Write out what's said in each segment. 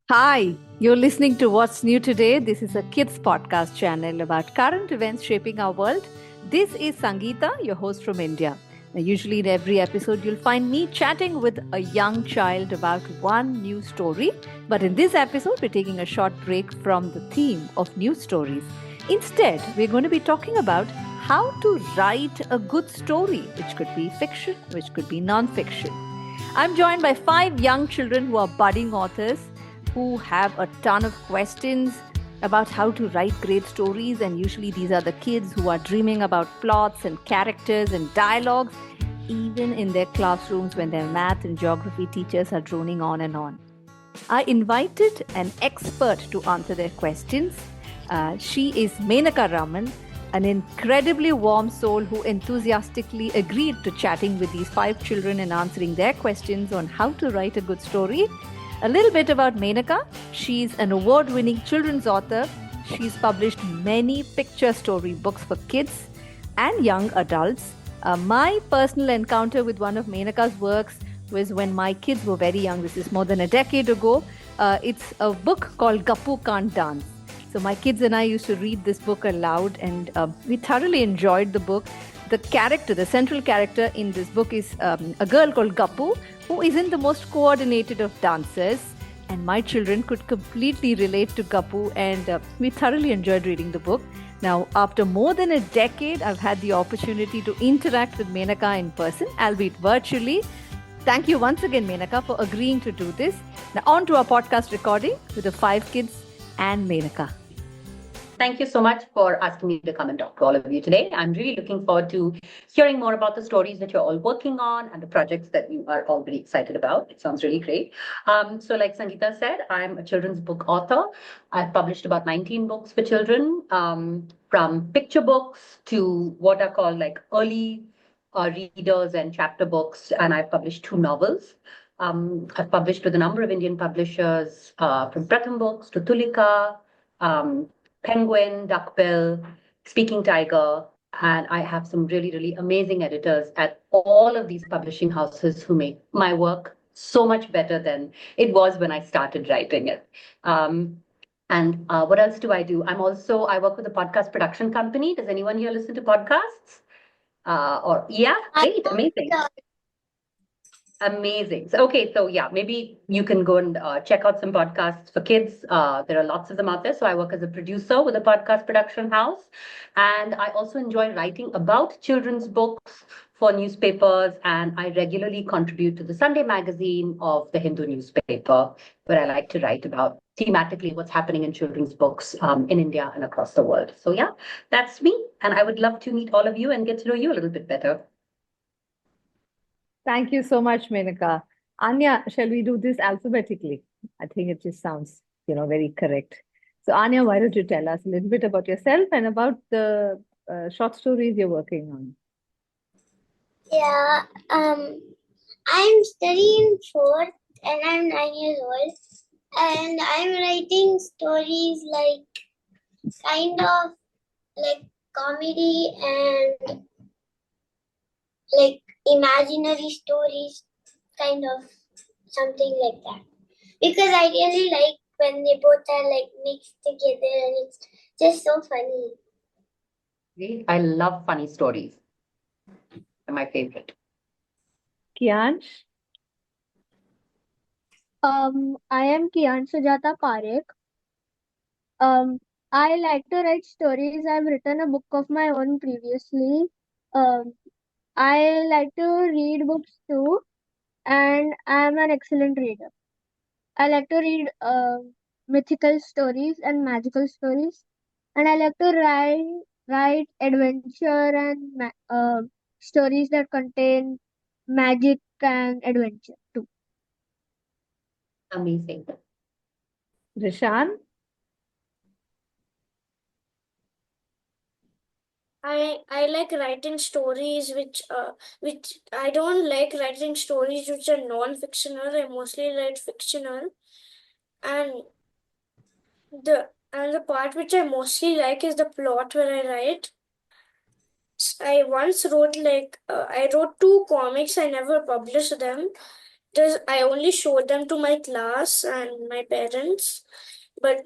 Hi, you're listening to What's New Today. This is a kids podcast channel about current events shaping our world. This is Sangeeta, your host from India. Now, usually in every episode, you'll find me chatting with a young child about one new story. But in this episode, we're taking a short break from the theme of news stories. Instead, we're going to be talking about how to write a good story, which could be fiction, which could be non-fiction. I'm joined by 5 young children who are budding authors who have a ton of questions about how to write great stories. And usually, these are the kids who are dreaming about plots and characters and dialogues, even in their classrooms when their math and geography teachers are droning on and on. I invited an expert to answer their questions. She is Menaka Raman, an incredibly warm soul who enthusiastically agreed to chatting with these 5 children and answering their questions on how to write a good story. A little bit about Menaka. She's an award-winning children's author. She's published many picture story books for kids and young adults. My personal encounter with one of Menaka's works was when my kids were very young. This is more than a decade ago. It's a book called Gappu Can't Dance. So my kids and I used to read this book aloud, and we thoroughly enjoyed the book. The central character in this book is a girl called Gappu, who isn't the most coordinated of dancers. And my children could completely relate to Gappu, and we thoroughly enjoyed reading the book. Now, after more than a decade, I've had the opportunity to interact with Menaka in person, albeit virtually. Thank you once again, Menaka, for agreeing to do this. Now, on to our podcast recording with the 5 kids and Menaka. Thank you so much for asking me to come and talk to all of you today. I'm really looking forward to hearing more about the stories that you're all working on and the projects that you are all very excited about. It sounds really great. So like Sangeeta said, I'm a children's book author. I've published about 19 books for children, from picture books to what are called like early readers and chapter books. And I've published 2 novels. I've published with a number of Indian publishers, from Pratham Books to Tulika, Penguin, Duckbill, Speaking Tiger, and I have some really, really amazing editors at all of these publishing houses who make my work so much better than it was when I started writing it. And what else do? I work with a podcast production company. Does anyone here listen to podcasts? Great, amazing. Amazing. So yeah, maybe you can go and check out some podcasts for kids. There are lots of them out there. So I work as a producer with a podcast production house. And I also enjoy writing about children's books for newspapers. And I regularly contribute to the Sunday magazine of the Hindu newspaper, where I like to write about thematically what's happening in children's books in India and across the world. So yeah, that's me. And I would love to meet all of you and get to know you a little bit better. Thank you so much, Menaka. Anya, shall we do this alphabetically? I think it just sounds, very correct. So, Anya, why don't you tell us a little bit about yourself and about the short stories you're working on? Yeah, I'm studying fourth and I'm 9 years old, and I'm writing stories like kind of like comedy and like imaginary stories, kind of something like that. Because I really like when they both are like mixed together and it's just so funny. I love funny stories. They're my favorite. Kiansh? I am Kian Sujata Parekh. I like to write stories. I've written a book of my own previously. I like to read books too, and I'm an excellent reader. I like to read mythical stories and magical stories, and I like to write adventure and stories that contain magic and adventure too. Amazing. Rishan? I like writing stories which I don't like writing stories which are non-fictional. I mostly write fictional, and the part which I mostly like is the plot where I write. I once wrote I wrote 2 comics. I never published them. I only showed them to my class and my parents, but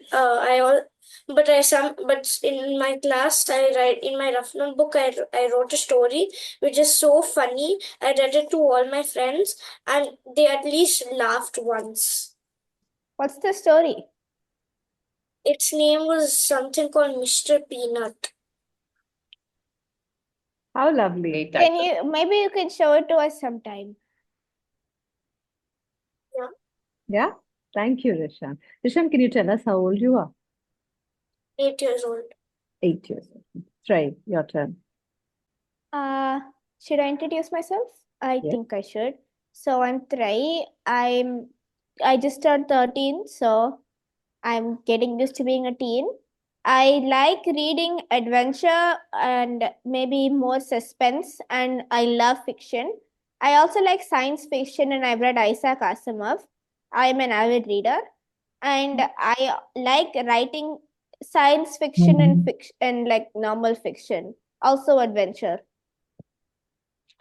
in my class I write in my rough notebook. I wrote a story which is so funny. I read it to all my friends, and they at least laughed once. What's the story? Its name was something called Mr. Peanut. How lovely. Great Can title. maybe you can show it to us sometime? Yeah. Thank you, Rishan. Rishan, can you tell us how old you are? 8 years old. 8 years old. Try your turn. Should I introduce myself? I Yeah. think I should. So I'm Trai. I just turned 13, so I'm getting used to being a teen. I like reading adventure and maybe more suspense, and I love fiction. I also like science fiction, and I've read Isaac Asimov. I'm an avid reader, and I like writing science fiction and fiction and like normal fiction, also adventure.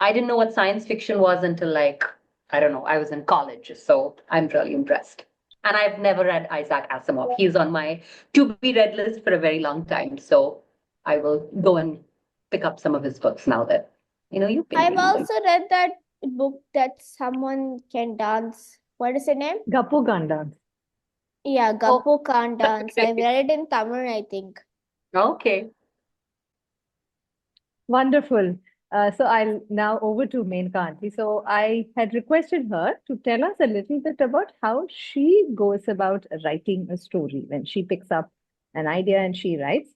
I didn't know what science fiction was until like, I don't know, I was in college. So I'm really impressed. And I've never read Isaac Asimov. He's on my to be read list for a very long time. So I will go and pick up some of his books now that you've been I've reading them. also read that book that someone can dance. What is the name? Gappu Gandans. Yeah, Oh, Gappu Can't Dance. I've okay. read it in Tamil, I think. Okay. Wonderful. So I'll now over to Menaka Aunty. So I had requested her to tell us a little bit about how she goes about writing a story when she picks up an idea and she writes.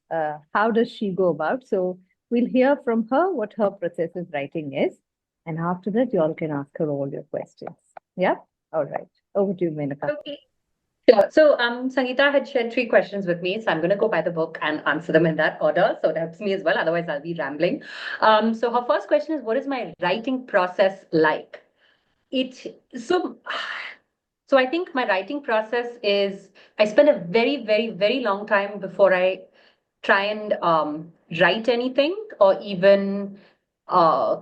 How does she go about? So we'll hear from her what her process of writing is. And after that, you all can ask her all your questions. Yeah? All right. Over to you, Menaka. Okay. Sure. So Sangeeta had shared 3 questions with me. So I'm going to go by the book and answer them in that order. So it helps me as well. Otherwise, I'll be rambling. So her first question is, what is my writing process like? It so so I think my writing process is I spend a very, very, very long time before I try and write anything or even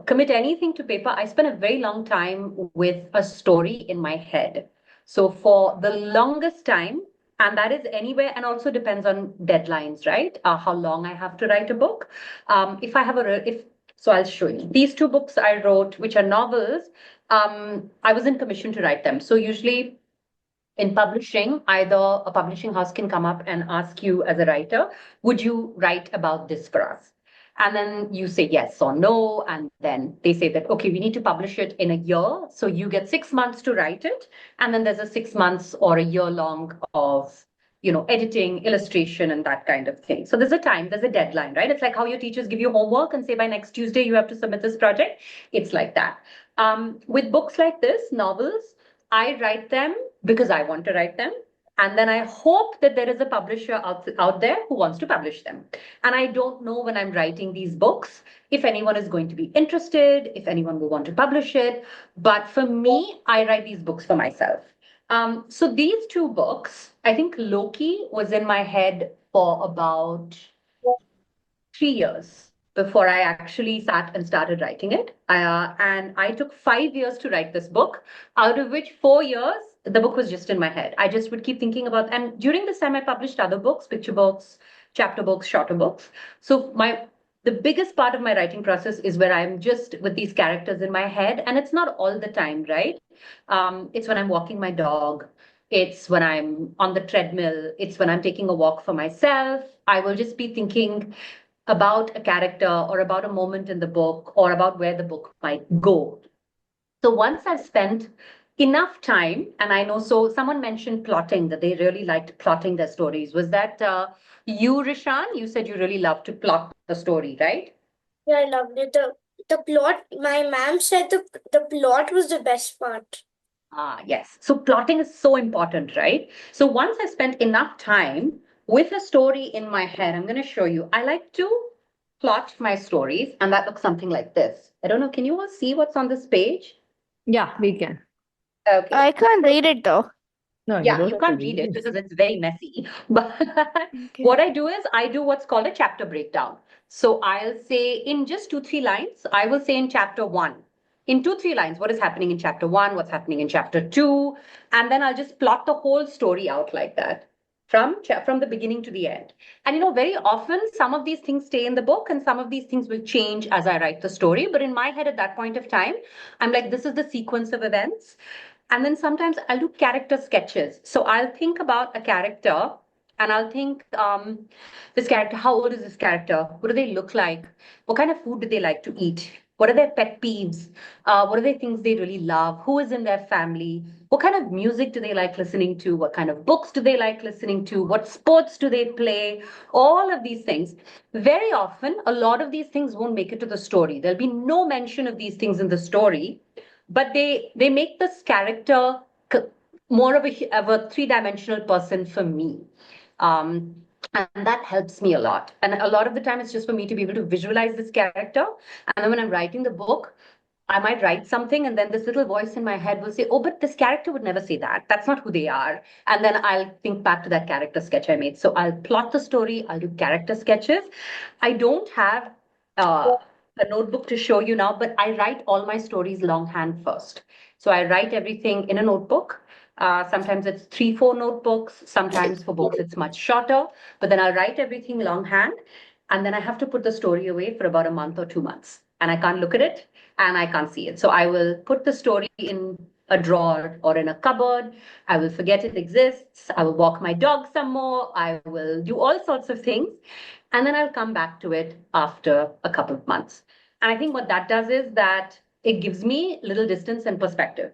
commit anything to paper. I spend a very long time with a story in my head. So for the longest time, and that is anywhere, and also depends on deadlines, right? How long I have to write a book. If I have if so, I'll show you these 2 books I wrote, which are novels. I was in commission to write them. So usually in publishing, either a publishing house can come up and ask you as a writer, would you write about this for us? And then you say yes or no. And then they say that, okay, we need to publish it in a year. So you get 6 months to write it. And then there's a 6 months or a year long of, editing, illustration, and that kind of thing. So there's a deadline, right? It's like how your teachers give you homework and say by next Tuesday you have to submit this project. It's like that. With books like this, novels, I write them because I want to write them. And then I hope that there is a publisher out there who wants to publish them. And I don't know when I'm writing these books if anyone is going to be interested, if anyone will want to publish it. But for me, I write these books for myself. So these 2 books, I think Loki was in my head for about 3 years before I actually sat and started writing it. And I took 5 years to write this book, out of which 4 years, the book was just in my head. I just would keep thinking about, and during this time, I published other books, picture books, chapter books, shorter books. So the biggest part of my writing process is where I'm just with these characters in my head, and it's not all the time, right? It's when I'm walking my dog. It's when I'm on the treadmill. It's when I'm taking a walk for myself. I will just be thinking about a character or about a moment in the book or about where the book might go. So once I've spent enough time, and I know, so someone mentioned plotting, that they really liked plotting their stories. Was that you, Rishan? You said you really love to plot the story, right? Yeah, I loved it. The plot, my ma'am said the plot was the best part. Yes. So plotting is so important, right? So once I spent enough time with a story in my head, I'm going to show you. I like to plot my stories, and that looks something like this. I don't know. Can you all see what's on this page? Yeah, we can. Okay. I can't read it though. No, you Yeah, don't you have to can't read read it it. because it's very messy. But Okay. what I do is I do what's called a chapter breakdown. So I'll say in just 2, 3 lines, I will say in chapter 1, in 2, 3 lines what is happening in chapter 1, what's happening in chapter 2, and then I'll just plot the whole story out like that from the beginning to the end. And very often some of these things stay in the book and some of these things will change as I write the story. But in my head at that point of time, I'm like, this is the sequence of events. And then sometimes I'll do character sketches. So I'll think about a character and I'll think, this character, how old is this character? What do they look like? What kind of food do they like to eat? What are their pet peeves? What are the things they really love? Who is in their family? What kind of music do they like listening to? What kind of books do they like listening to? What sports do they play? All of these things. Very often, a lot of these things won't make it to the story. There'll be no mention of these things in the story, but they make this character more of a three-dimensional person for me. Um, and that helps me a lot. And a lot of the time, it's just for me to be able to visualize this character. And then when I'm writing the book, I might write something, and then this little voice in my head will say, oh, but this character would never say that. That's not who they are. And then I'll think back to that character sketch I made. So I'll plot the story, I'll do character sketches. I don't have a notebook to show you now, but I write all my stories longhand first. So I write everything in a notebook. Sometimes it's 3, 4 notebooks. Sometimes for books, it's much shorter. But then I'll write everything longhand. And then I have to put the story away for about a month or 2 months. And I can't look at it and I can't see it. So I will put the story in a drawer or in a cupboard. I will forget it exists. I will walk my dog some more. I will do all sorts of things. And then I'll come back to it after a couple of months. And I think what that does is that it gives me little distance and perspective.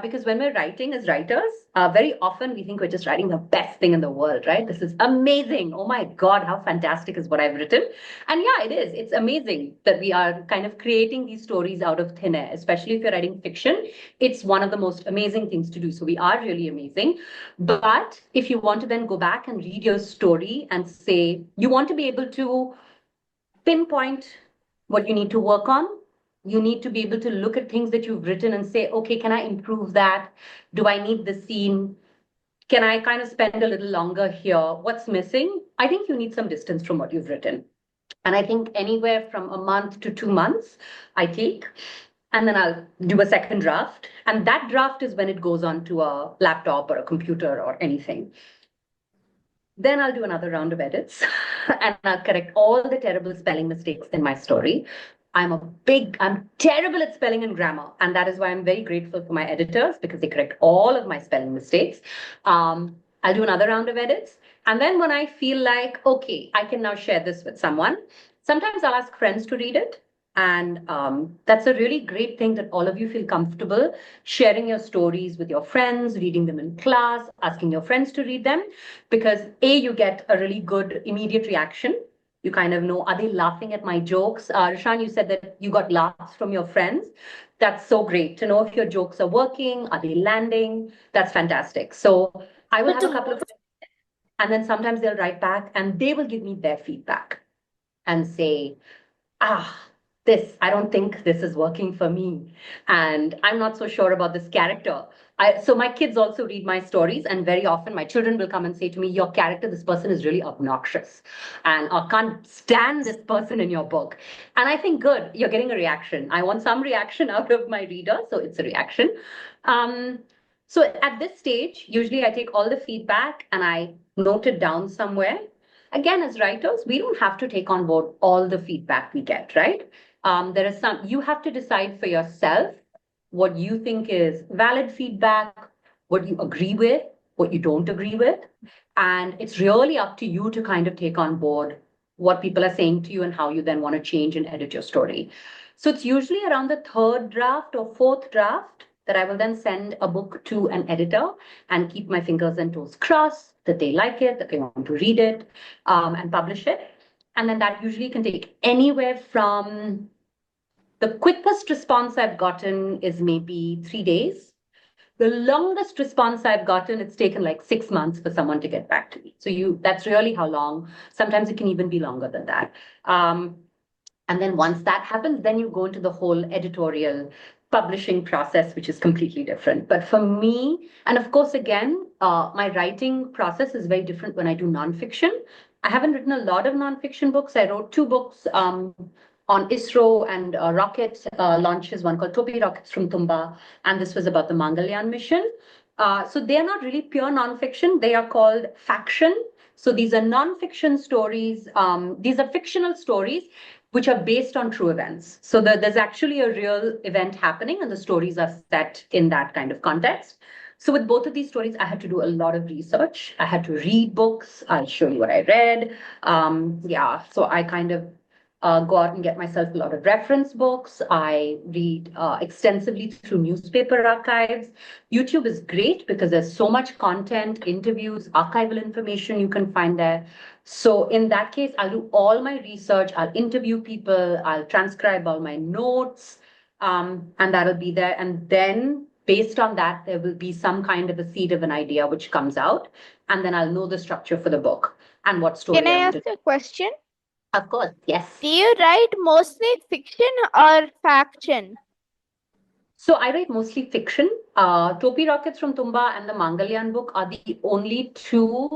Because when we're writing as writers, very often we think we're just writing the best thing in the world, right? This is amazing. Oh my God, how fantastic is what I've written. And yeah, it is. It's amazing that we are kind of creating these stories out of thin air, especially if you're writing fiction. It's one of the most amazing things to do. So we are really amazing. But if you want to then go back and read your story and say, you want to be able to pinpoint what you need to work on. You need to be able to look at things that you've written and say, okay, can I improve that? Do I need the scene? Can I kind of spend a little longer here? What's missing? I think you need some distance from what you've written. And I think anywhere from a month to 2 months, I take. And then I'll do a second draft. And that draft is when it goes onto a laptop or a computer or anything. Then I'll do another round of edits and I'll correct all the terrible spelling mistakes in my story. I'm terrible at spelling and grammar. And that is why I'm very grateful for my editors because they correct all of my spelling mistakes. I'll do another round of edits. And then when I feel like, okay, I can now share this with someone, sometimes I'll ask friends to read it. And that's a really great thing that all of you feel comfortable sharing your stories with your friends, reading them in class, asking your friends to read them, because you get a really good immediate reaction. You kind of know, are they laughing at my jokes? Rishan, you said that you got laughs from your friends. That's so great to know if your jokes are working, are they landing? That's fantastic. So I will have a couple of, and then sometimes they'll write back and they will give me their feedback and say, I don't think this is working for me. And I'm not so sure about this character. So my kids also read my stories, and very often my children will come and say to me, your character, this person is really obnoxious. And I can't stand this person in your book. And I think, good, you're getting a reaction. I want some reaction out of my reader, so it's a reaction. So at this stage, usually I take all the feedback and I note it down somewhere. Again, as writers, we don't have to take on board all the feedback we get, right? There is you have to decide for yourself what you think is valid feedback, what you agree with, what you don't agree with. And it's really up to you to kind of take on board what people are saying to you and how you then want to change and edit your story. So it's usually around the 3rd draft or 4th draft that I will then send a book to an editor and keep my fingers and toes crossed that they like it, that they want to read it, and publish it. And then that usually can take anywhere from, the quickest response I've gotten is maybe 3 days. The longest response I've gotten, it's taken like 6 months for someone to get back to me. So that's really how long. Sometimes it can even be longer than that. And then once that happens, then you go into the whole editorial publishing process, which is completely different. But for me, and of course, again, my writing process is very different when I do nonfiction. I haven't written a lot of nonfiction books. I wrote 2 books on ISRO and rocket launches, one called Topi Rockets from Tumba, and this was about the Mangalyaan mission. So they are not really pure nonfiction. They are called faction. So these are nonfiction stories. These are fictional stories which are based on true events. So there's actually a real event happening, and the stories are set in that kind of context. So with both of these stories, I had to do a lot of research. I had to read books. I'll show you what I read. Yeah, so I kind of go out and get myself a lot of reference books. I read extensively through newspaper archives. YouTube is great because there's so much content, interviews, archival information you can find there. So in that case, I'll do all my research. I'll interview people. I'll transcribe all my notes, and that'll be there. And then based on that, there will be some kind of a seed of an idea which comes out. And then I'll know the structure for the book and what story Can I want ask to. a question? Of course, yes. Do you write mostly fiction or faction? So I write mostly fiction. Topi Rockets from Tumba and the Mangalyaan book are the only two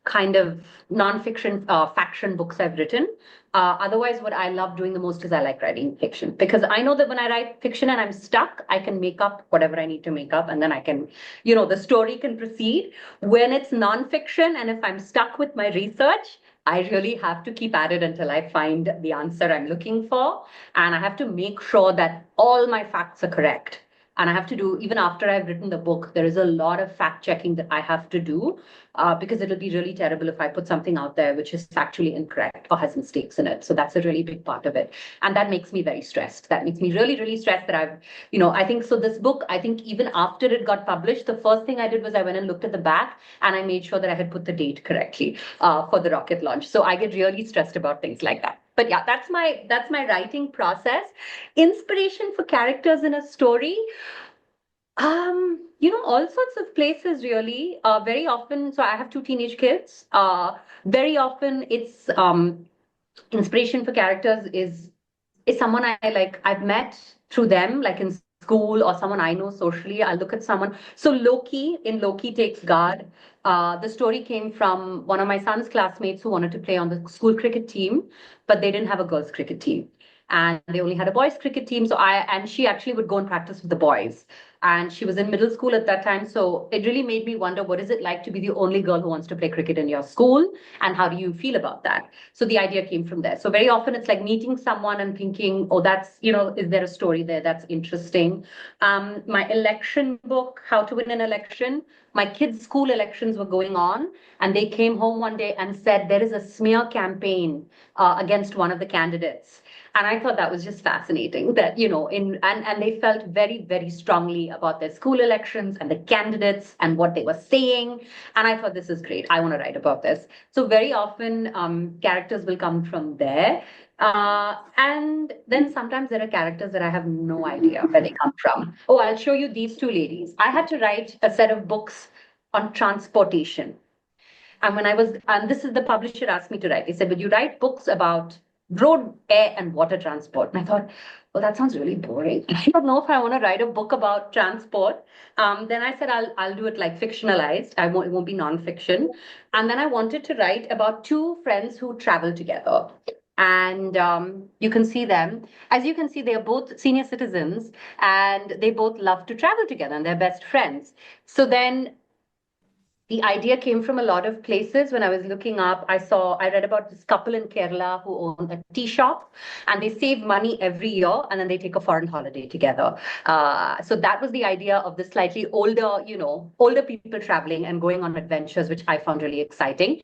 kind of non-fiction faction books I've written. Otherwise, what I love doing the most is I like writing fiction because I know that when I write fiction and I'm stuck, I can make up whatever I need to make up, and then I can, the story can proceed. When it's non-fiction and if I'm stuck with my research, I really have to keep at it until I find the answer I'm looking for. And I have to make sure that all my facts are correct. And I have to do, even after I've written the book, there is a lot of fact checking that I have to do because it'll be really terrible if I put something out there which is factually incorrect or has mistakes in it. So that's a really big part of it. And that makes me very stressed. That makes me really, really stressed that I think so. This book, I think even after it got published, the first thing I did was I went and looked at the back and I made sure that I had put the date correctly for the rocket launch. So I get really stressed about things like that. But yeah, that's my writing process. Inspiration for characters in a story. All sorts of places really. Very often, so I have two teenage kids. Very often it's inspiration for characters is someone I like, I've met through them, like in school or someone I know socially. I look at someone. So Loki in Loki Takes Guard. The story came from one of my son's classmates who wanted to play on the school cricket team, but they didn't have a girls' cricket team. And they only had a boys' cricket team. So she actually would go and practice with the boys. And she was in middle school at that time. So it really made me wonder, what is it like to be the only girl who wants to play cricket in your school? And how do you feel about that? So the idea came from there. So very often it's like meeting someone and thinking, oh, that's, is there a story there that's interesting? My election book, How to Win an Election, my kids' school elections were going on, and they came home one day and said there is a smear campaign against one of the candidates. And I thought that was just fascinating that, and they felt very, very strongly about their school elections and the candidates and what they were saying. And I thought, this is great. I want to write about this. So very often characters will come from there. And then sometimes there are characters that I have no idea where they come from. Oh, I'll show you these two ladies. I had to write a set of books on transportation. And this is the publisher asked me to write. They said, would you write books about road, air, and water transport? And I thought, well, that sounds really boring. I don't know if I want to write a book about transport. Then I said, I'll do it like fictionalized. It won't be nonfiction. And then I wanted to write about two friends who travel together. And you can see them. As you can see, they are both senior citizens and they both love to travel together and they're best friends. So then the idea came from a lot of places. When I was looking up, I read about this couple in Kerala who own a tea shop and they save money every year and then they take a foreign holiday together. So that was the idea of the slightly older people traveling and going on adventures, which I found really exciting.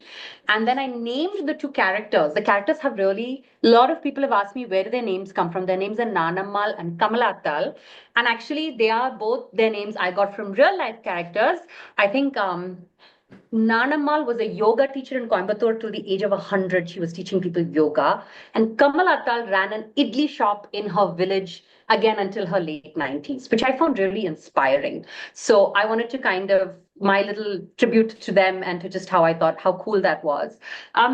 And then I named the two characters. The characters have really, a lot of people have asked me where do their names come from. Their names are Nanammal and Kamalattal. And actually, they are both their names I got from real life characters. I think Nanammal was a yoga teacher in Coimbatore till the age of 100. She was teaching people yoga. And Kamal Attal ran an idli shop in her village again until her late 90s, which I found really inspiring. So I wanted to kind of my little tribute to them and to just how I thought how cool that was.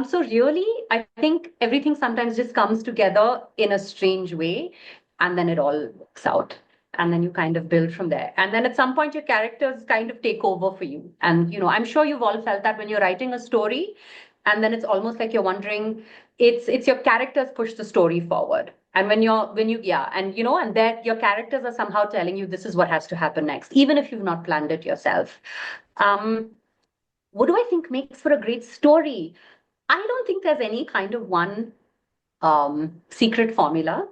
So really, I think everything sometimes just comes together in a strange way, and then it all works out. And then you kind of build from there. And then at some point, your characters kind of take over for you. And, I'm sure you've all felt that when you're writing a story, and then it's almost like you're wondering, it's your characters push the story forward. And and that your characters are somehow telling you this is what has to happen next, even if you've not planned it yourself. Um, what do I think makes for a great story? I don't think there's any kind of one secret formula.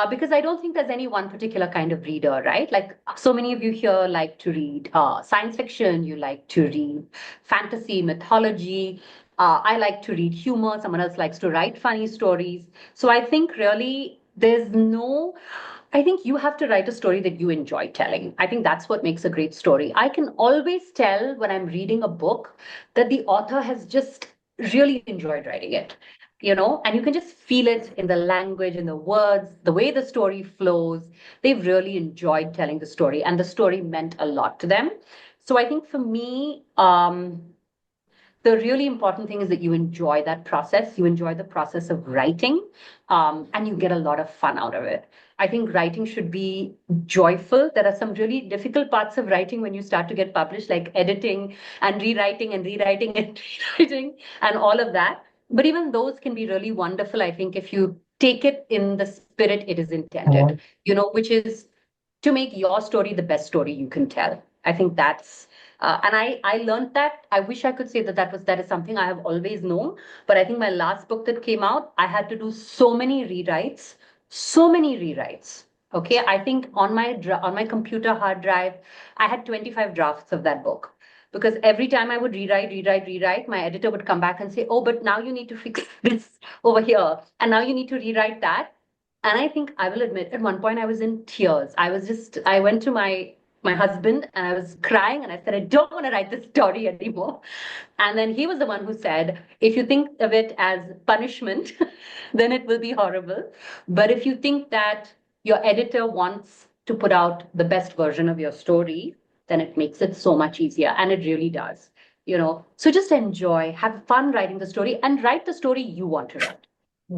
Because I don't think there's any one particular kind of reader, right? Like so many of you here like to read science fiction, you like to read fantasy, mythology. I like to read humor. Someone else likes to write funny stories. So I think really I think you have to write a story that you enjoy telling. I think that's what makes a great story. I can always tell when I'm reading a book that the author has just really enjoyed writing it, and you can just feel it in the language, in the words, the way the story flows. They've really enjoyed telling the story, and the story meant a lot to them. So I think for me, the really important thing is that you enjoy that process. You enjoy the process of writing, and you get a lot of fun out of it. I think writing should be joyful. There are some really difficult parts of writing when you start to get published, like editing and rewriting and rewriting and rewriting and all of that. But even those can be really wonderful, I think, if you take it in the spirit it is intended, which is to make your story the best story you can tell. I think and I learned that. I wish I could say that is something I have always known. But I think my last book that came out, I had to do so many rewrites, so many rewrites. Okay, I think on my computer hard drive, I had 25 drafts of that book. Because every time I would rewrite, my editor would come back and say, "Oh, but now you need to fix this over here, and now you need to rewrite that." And I think I will admit, at one point I was in tears. I went to my husband and I was crying and I said, I don't want to write this story anymore. And then he was the one who said, if you think of it as punishment, then it will be horrible. But if you think that your editor wants to put out the best version of your story, then it makes it so much easier. And it really does. So just enjoy, have fun writing the story, and write the story you want to write.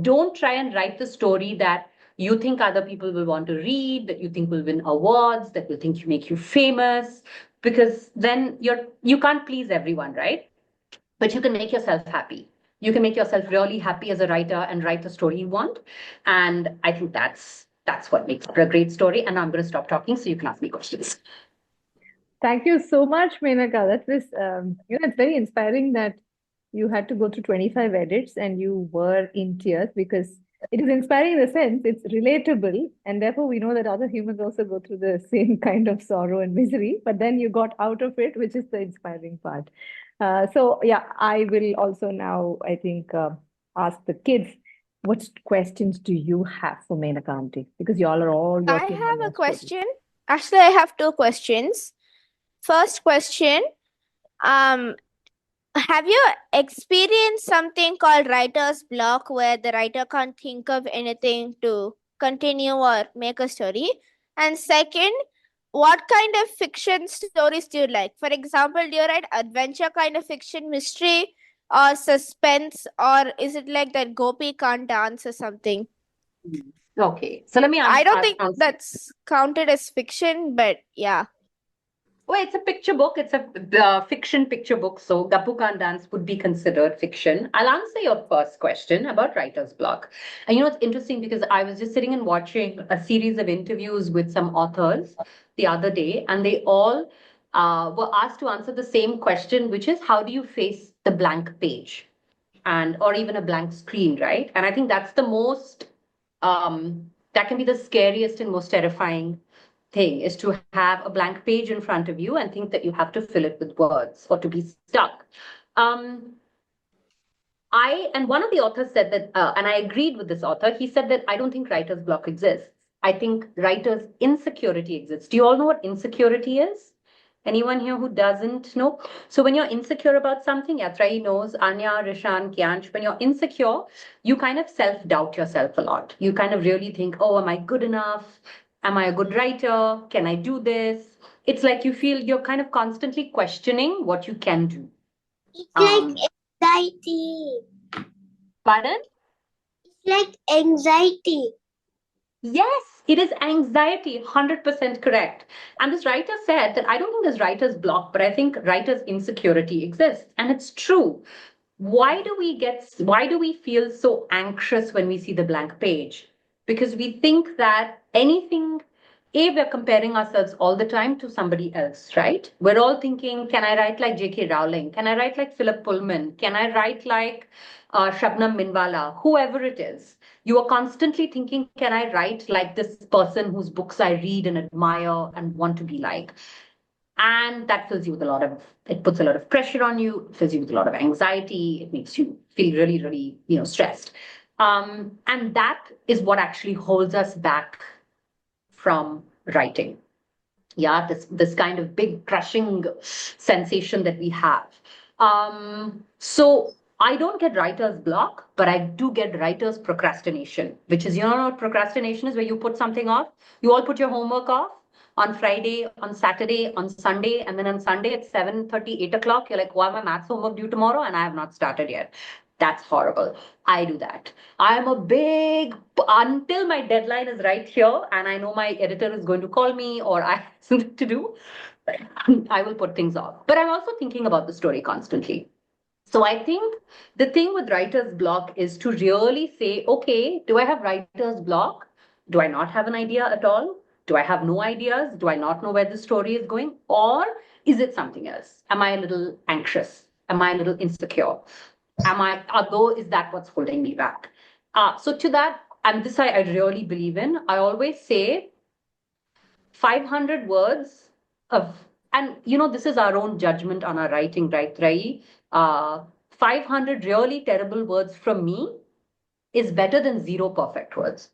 Don't try and write the story that you think other people will want to read, that you think will win awards, that will think you make you famous, because then you can't please everyone, right? But you can make yourself happy. You can make yourself really happy as a writer and write the story you want. And I think that's what makes for a great story. And now I'm going to stop talking so you can ask me questions. Thank you so much, Menaka. That was, it's very inspiring that you had to go through 25 edits and you were in tears, because it is inspiring in the sense it's relatable, and therefore we know that other humans also go through the same kind of sorrow and misery, but then you got out of it, which is the inspiring part. So yeah, I will also now, I think, ask the kids, what questions do you have for Menaka Aunty? Because y'all are all I working on have a your story. question. Actually, I have two questions. First question, have you experienced something called writer's block where the writer can't think of anything to continue or make a story? And second, what kind of fiction stories do you like? For example, do you write adventure kind of fiction, mystery, or suspense, or is it like that Gopi can't dance or something? Okay, so let me I don't think answer. that's counted as fiction, but yeah. Well, it's a picture book. It's a fiction picture book. So Gappu Khan Dance would be considered fiction. I'll answer your first question about writer's block. And it's interesting because I was just sitting and watching a series of interviews with some authors the other day, and they all were asked to answer the same question, which is how do you face the blank page or even a blank screen, right? And I think that's the most, that can be the scariest and most terrifying thing, is to have a blank page in front of you and think that you have to fill it with words or to be stuck. And one of the authors said that, and I agreed with this author, he said that I don't think writer's block exists. I think writer's insecurity exists. Do you all know what insecurity is? Anyone here who doesn't know? So when you're insecure about something, Yatrai knows, Anya, Rishan, Kyanch, when you're insecure, you kind of self-doubt yourself a lot. You kind of really think, oh, am I good enough? Am I a good writer? Can I do this? It's like you feel you're kind of constantly questioning what you can do. It's like anxiety. Pardon? It's like anxiety. Yes, it is anxiety, 100% correct. And this writer said that I don't think there's writer's block, but I think writer's insecurity exists. And it's true. why do we feel so anxious when we see the blank page? Because we think that anything, we're comparing ourselves all the time to somebody else, right? We're all thinking, can I write like J.K. Rowling? Can I write like Philip Pullman? Can I write like Shabnam Minwala? Whoever it is. You are constantly thinking, can I write like this person whose books I read and admire and want to be like? And that fills you with it puts a lot of pressure on you, it fills you with a lot of anxiety, it makes you feel really, really, stressed. And that is what actually holds us back from writing. Yeah, this kind of big crushing sensation that we have. So I don't get writer's block, but I do get writer's procrastination, which is, what procrastination is, where you put something off. You all put your homework off on Friday, on Saturday, on Sunday, and then on Sunday at 7:30, 8 o'clock, you're like, why my maths homework due tomorrow? And I have not started yet. That's horrible. I do that. I'm a big, until my deadline is right here and I know my editor is going to call me or I have something to do, I will put things off. But I'm also thinking about the story constantly. So I think the thing with writer's block is to really say, okay, do I have writer's block? Do I not have an idea at all? Do I have no ideas? Do I not know where the story is going? Or is it something else? Am I a little anxious? Am I a little insecure? Although, is that what's holding me back? So to that, and this I really believe in, I always say 500 words of, and this is our own judgment on our writing, right, Rai? 500 really terrible words from me is better than zero perfect words.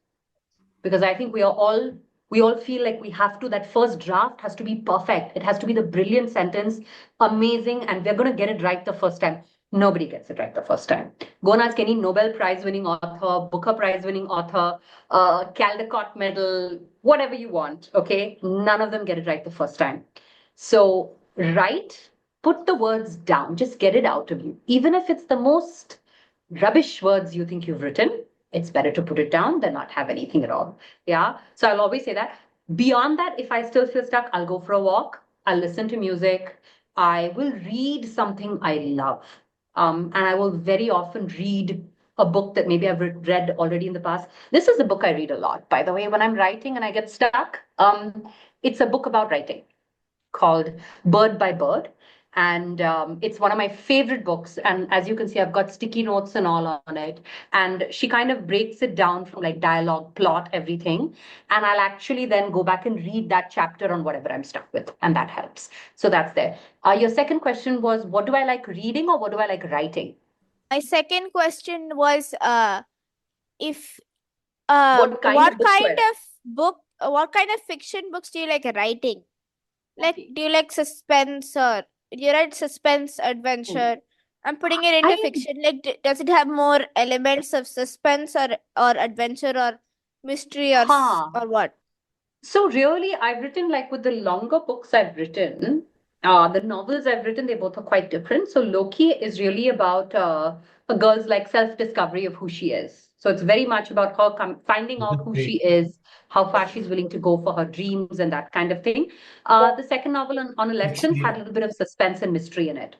Because I think we all feel like we have to, that first draft has to be perfect. It has to be the brilliant sentence, amazing, and we're going to get it right the first time. Nobody gets it right the first time. Go and ask any Nobel Prize winning author, Booker Prize winning author, Caldecott Medal, whatever you want, okay? None of them get it right the first time. So write, put the words down, just get it out of you. Even if it's the most rubbish words you think you've written, it's better to put it down than not have anything at all. Yeah. So I'll always say that. Beyond that, if I still feel stuck, I'll go for a walk. I'll listen to music. I will read something I love. And I will very often read a book that maybe I've read already in the past. This is a book I read a lot, by the way, when I'm writing and I get stuck. It's a book about writing called Bird by Bird. And it's one of my favorite books. And as you can see, I've got sticky notes and all on it. And she kind of breaks it down from like dialogue, plot, everything. And I'll actually then go back and read that chapter on whatever I'm stuck with. And that helps. So that's there. Your second question was, what do I like reading or what do I like writing? My second question was if What kind of books do I like? what kind of fiction books do you like writing? Like, Okay. do you like suspense or do you write suspense, adventure? I'm putting it into I fiction. Like, does it have more elements of suspense or adventure or mystery huh. or what? So really, I've written like with the longer books I've written, the novels I've written, they both are quite different. So Loki is really about a girl's like self-discovery of who she is. So it's very much about her finding out who she is, how far she's willing to go for her dreams and that kind of thing. The second novel on elections had a little bit of suspense and mystery in it.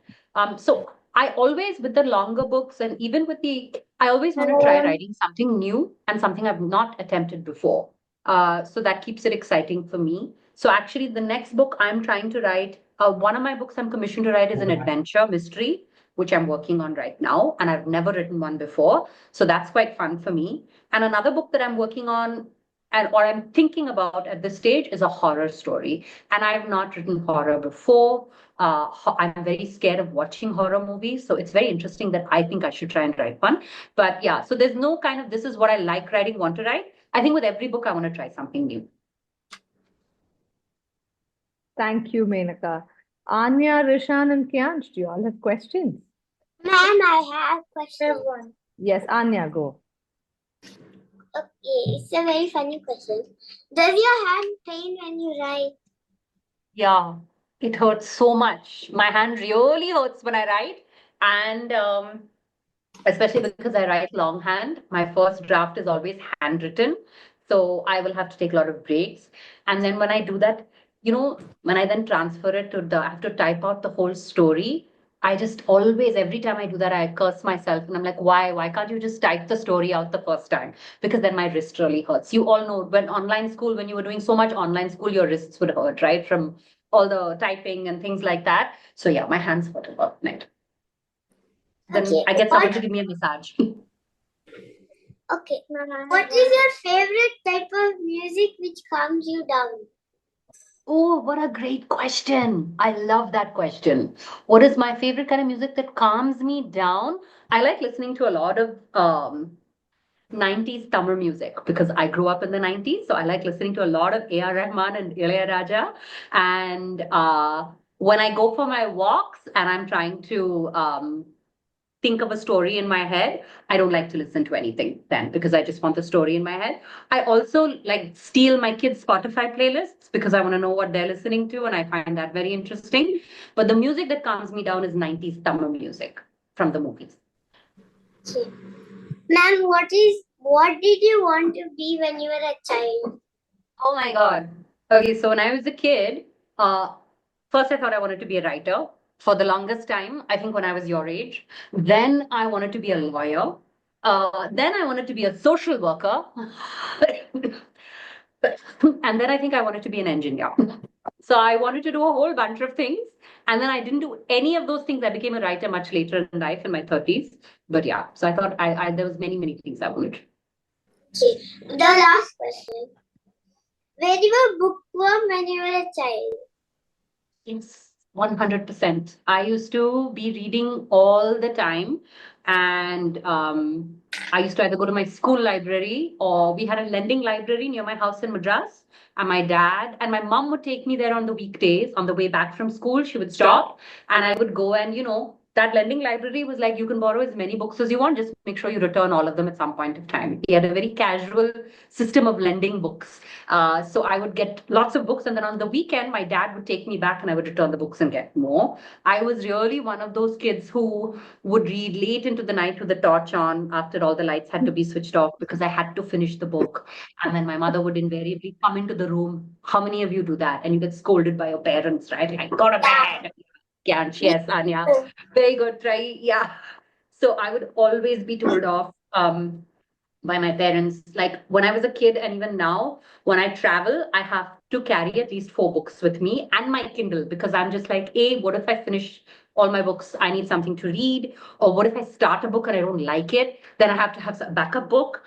So I always, with the longer books and even with I always want to try writing something new and something I've not attempted before. So that keeps it exciting for me. So actually, the next book I'm trying to write, one of my books I'm commissioned to write is an adventure mystery, which I'm working on right now, and I've never written one before. So that's quite fun for me. And another book that I'm working on or I'm thinking about at this stage is a horror story. And I've not written horror before. I'm very scared of watching horror movies. So it's very interesting that I think I should try and write one. But yeah, so there's no kind of, this is what I like writing, want to write. I think with every book, I want to try something new. Thank you, Menaka. Anya, Rishan, and Kiansh, do you all have questions? Ma'am, I have question. Yes, Anya, go. Okay, it's a very funny question. Does your hand pain when you write? Yeah, it hurts so much. My hand really hurts when I write. And especially because I write longhand, my first draft is always handwritten. So I will have to take a lot of breaks. And then when I do that, when I then transfer it I have to type out the whole story. I just always, every time I do that, I curse myself and I'm like, why? Why can't you just type the story out the first time? Because then my wrist really hurts. You all know when online school, when you were doing so much online school, your wrists would hurt, right? From all the typing and things like that. So yeah, my hands hurt a lot. Night. Then Okay. I get someone to give me a massage. Okay. What is your favorite type of music which calms you down? Oh, what a great question. I love that question. What is my favorite kind of music that calms me down? I like listening to a lot of 90s Tamil music because I grew up in the 90s. So I like listening to a lot of A.R. Rahman and Ilayaraja. And when I go for my walks and I'm trying to think of a story in my head, I don't like to listen to anything then because I just want the story in my head. I also like steal my kids' Spotify playlists because I want to know what they're listening to and I find that very interesting. But the music that calms me down is 90s Tamil music from the movies. Okay. Ma'am, what did you want to be when you were a child? Oh my God. Okay, so when I was a kid, first I thought I wanted to be a writer for the longest time, I think when I was your age. Then I wanted to be a lawyer. Then I wanted to be a social worker. And then I think I wanted to be an engineer. So I wanted to do a whole bunch of things. And then I didn't do any of those things. I became a writer much later in life in my 30s. But yeah, so I thought there was many, many things I wanted. Okay. The last question. Were you a bookworm when you were a child? Yes, 100%. I used to be reading all the time, and I used to either go to my school library or we had a lending library near my house in Madras. And my dad and my mom would take me there on the weekdays. On the way back from school, she would stop, and I would go and, that lending library was like you can borrow as many books as you want, just make sure you return all of them at some point of time. He had a very casual system of lending books. So I would get lots of books, and then on the weekend, my dad would take me back and I would return the books and get more. I was really one of those kids who would read late into the night with the torch on after all the lights had to be switched off because I had to finish the book. And then my mother would invariably come into the room. How many of you do that? And you get scolded by your parents, right? Like, go to bed. Yeah, yes, Anya. Very good, right? Yeah. So I would always be told off. By my parents. Like when I was a kid, and even now, when I travel, I have to carry at least 4 books with me and my Kindle because I'm just like, hey, what if I finish all my books? I need something to read. Or what if I start a book and I don't like it? Then I have to have a backup book.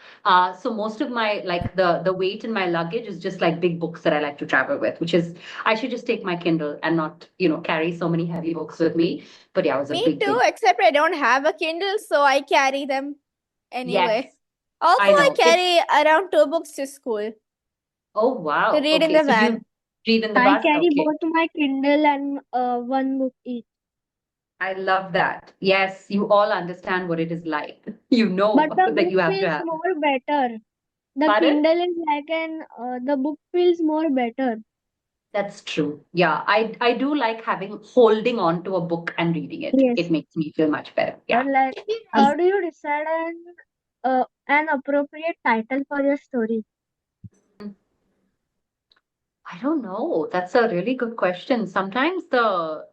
So most of my like the weight in my luggage is just like big books that I like to travel with, which is I should just take my Kindle and not carry so many heavy books with me. But yeah, I was a Me big too, kid. except I don't have a Kindle, so I carry them anyway. Yes, Also, I I know. carry around 2 books to school Oh to wow. read in Okay, the so do van. you read in the I bus? carry Okay. both my Kindle and one book each. I love that. Yes, you all understand what it is like. You But know the that book you have to feels have. more better. The Pardon? Kindle is like the book feels more better. That's true. Yeah, I do like holding on to a book and reading it. Yes. It makes me feel much better. Yeah. And like, how do you decide an appropriate title for your story? I don't know. That's a really good question. Sometimes the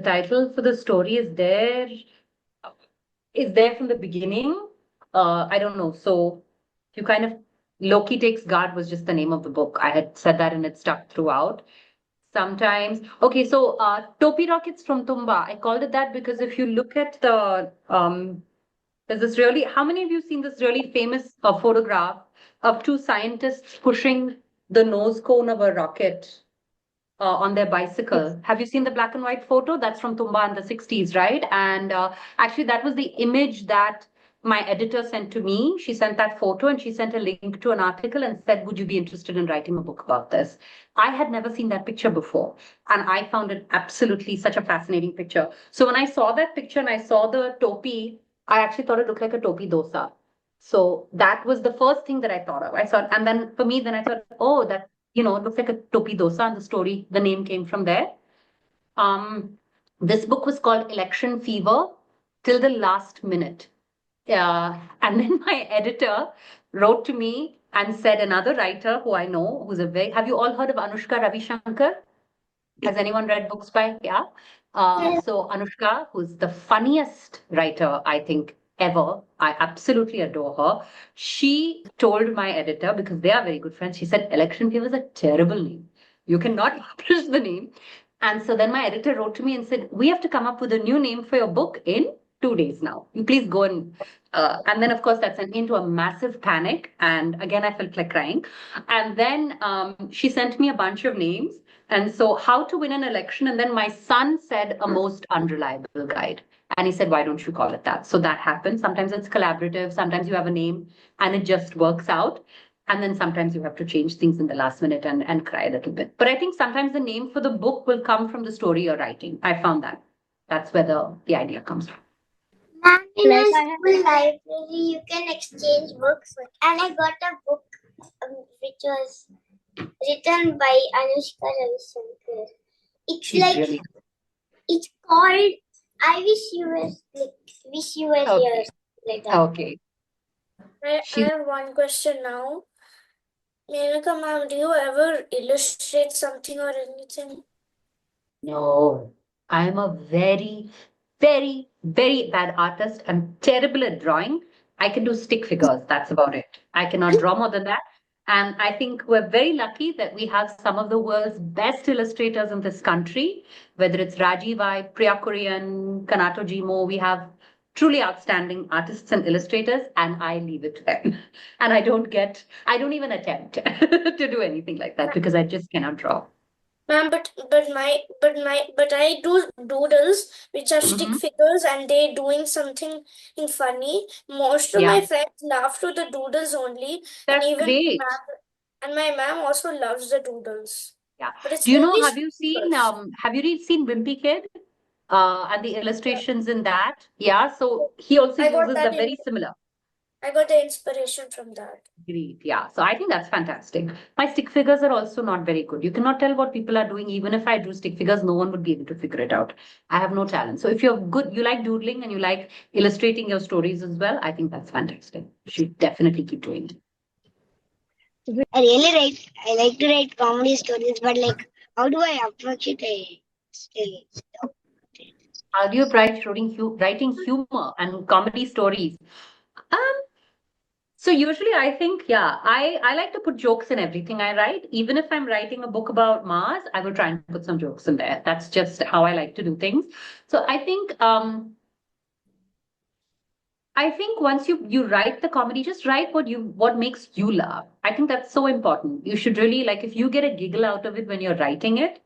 title for the story is there from the beginning. I don't know. So you kind of Loki Takes Guard was just the name of the book. I had said that and it stuck throughout. Sometimes, okay, so Topi Rockets from Tumba. I called it that because if you look at there's this really, how many of you seen this really famous photograph of two scientists pushing the nose cone of a rocket on their Yes. bicycle? Have you seen the black and white photo? That's from Tumba in the 60s, right? And actually, that was the image that my editor sent to me. She sent that photo and she sent a link to an article and said, would you be interested in writing a book about this? I had never seen that picture before. And I found it absolutely such a fascinating picture. So when I saw that picture and I saw the topi, I actually thought it looked like a topi dosa. So that was the first thing that I thought of. I thought, and then for me, then I thought, oh, that it looks like a topi dosa, and the story, the name came from there. This book was called Election Fever till the last minute. And then my editor wrote to me and said, another writer who I know, have you all heard of Anushka Ravi Shankar? Has anyone read books by? Yeah. So Anushka, who's the funniest writer, I think, ever, I absolutely adore her. She told my editor, because they are very good friends, she said, Election Fever is a terrible name. You cannot publish the name. And so then my editor wrote to me and said, we have to come up with a new name for your book in 2 days now. You please go and then, of course, that sent me into a massive panic. And again, I felt like crying. And then she sent me a bunch of names. And so, how to win an election. And then my son said a most unreliable guide. And he said, why don't you call it that? So that happens. Sometimes it's collaborative. Sometimes you have a name and it just works out. And then sometimes you have to change things in the last minute and cry a little bit. But I think sometimes the name for the book will come from the story you're writing. I found that. That's where the idea comes from. Ma'am, in Like a I have school library, you can exchange books. And I got a book which was written by Anushka Ravishankar. It's She's like really it's called "I wish you were Okay. here." Like that. okay. I She's have one question now. Menaka ma'am, do you ever illustrate something or anything? No, I'm a very, very, very bad artist. I'm terrible at drawing. I can do stick figures. That's about it. I cannot draw more than that. And I think we're very lucky that we have some of the world's best illustrators in this country, whether it's Rajiv I, Priya Kurian, Kanato Jimo. We have truly outstanding artists and illustrators, and I leave it to them. And I don't even attempt to do anything like that because I just cannot draw. Ma'am, but I do doodles which are stick Mhm. figures and they doing something in funny. Most of Yeah, my friends laugh to the doodles only, and that's even great. my ma'am also loves the doodles. Yeah. But it's Do you know, only stick figures. have you seen Wimpy Kid? And the illustrations in that? Yeah, so he also I got uses the that very in similar. I got the inspiration from that. Great. Yeah. So I think that's fantastic. My stick figures are also not very good. You cannot tell what people are doing. Even if I drew stick figures, no one would be able to figure it out. I have no talent. So if you're good, you like doodling and you like illustrating your stories as well, I think that's fantastic. You should definitely keep doing it. I really write. I like to write comedy stories, but like, how do I approach it? I still don't. How do you write writing humor and comedy stories? Um, So usually I think, yeah, I like to put jokes in everything I write. Even if I'm writing a book about Mars, I will try and put some jokes in there. That's just how I like to do things. So I think once you write the comedy, just write what makes you laugh. I think that's so important. You should really like if you get a giggle out of it when you're writing it,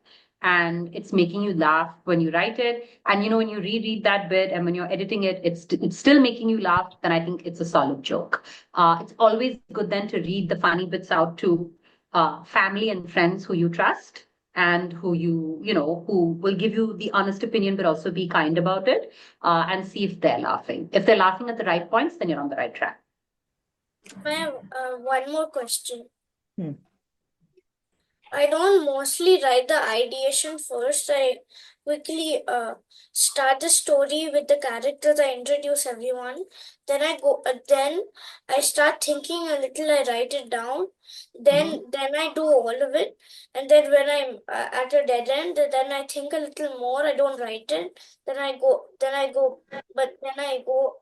and it's making you laugh when you write it, and when you reread that bit and when you're editing it, it's still making you laugh. Then I think it's a solid joke. It's always good then to read the funny bits out to family and friends who you trust and who will give you the honest opinion but also be kind about it and see if they're laughing. If they're laughing at the right points, then you're on the right track. I have one more question. Hmm. I don't mostly write the ideation first. I quickly start the story with the characters. I introduce everyone. Then I start thinking a little. I write it down. Then I do all of it. And then when I'm at a dead end, then I think a little more. I don't write it. Then I go. Then I go. But then I go.